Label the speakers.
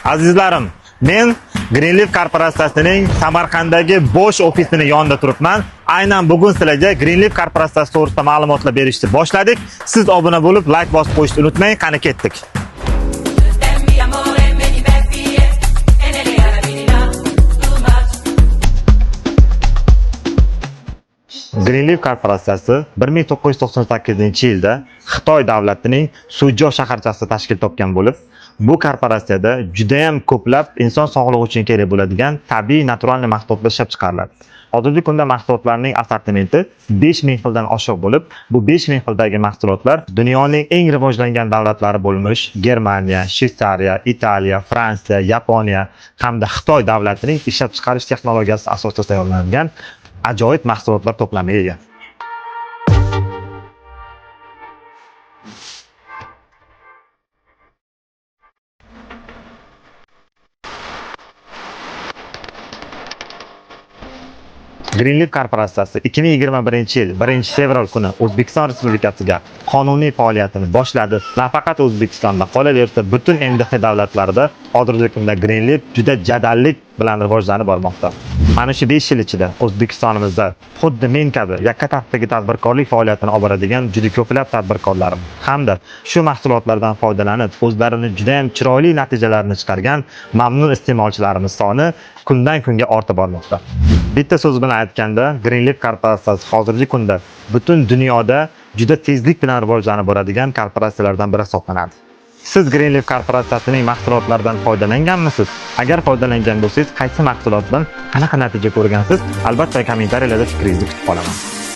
Speaker 1: Azizlarim, men Greenleaf korporatsiyasining Samarqanddagi bosh ofisining yonida turibman. Aynan bugun sizlarga Greenleaf korporatsiyasi to'g'risida ma'lumotlar berishni boshladik. Siz obuna bo'lib, like bosib qo'yishni unutmang. Qani ketdik. Greenleaf korporatsiyasi 1998-yilda Xitoy davlatining Suzhou shaharchasida tashkil topgan bo'lib, bu korporatsiyada juda ham ko'plab inson sog'lig'i uchun kerak bo'ladigan tabiiy natural mahsulotlar ishlab chiqariladi. Hozirgi kunda mahsulotlarning assortimenti 5000 xildan oshiq bo'lib, bu 5000 xildagi mahsulotlar dunyoning eng rivojlangan davlatlari bo'lmish Germaniya, Shveysariya, Italiya, Fransiya, Yaponiya hamda Xitoy davlatining ishlab chiqarish texnologiyasi asosida tayyorlangan ajoyib mahsulotlar to'plamiga ega. Greenleaf korporatsiyasi 2021-yil 1-fevral kuni O'zbekiston Respublikasiga qonuniy faoliyatini boshladi. Nafaqat O'zbekistonda, qolaversa butun MDH davlatlarida hozirgi kunda Greenleaf juda jadallik bilan rivojlanib bormoqda. Mana shu 5 yil ichida O'zbekistonimizda xuddi men kabi yakka tartibdagi tadbirkorlik faoliyatini olib boradigan juda ko'plab tadbirkorlar hamda shu mahsulotlardan foydalanib o'zlarini juda ham chiroyli natijalarni chiqargan mamnun iste'molchilarimiz soni kundan kunga ortib bormoqda. Bitta so'z bilan aytganda, Greenleaf korporatsiyasi hozirgi kunda butun dunyoda juda tezlik bilan rivojlanib boradigan korporatsiyalardan biri hisoblanadi. Siz Greenleaf korporatsiyasining mahsulotlaridan foydalanganmisiz? Agar foydalangan bo'lsangiz, qaysi mahsulotdan qanaqa natija ko'rgansiz? Albatta kommentariyalarda fikringizni kutib qolaman.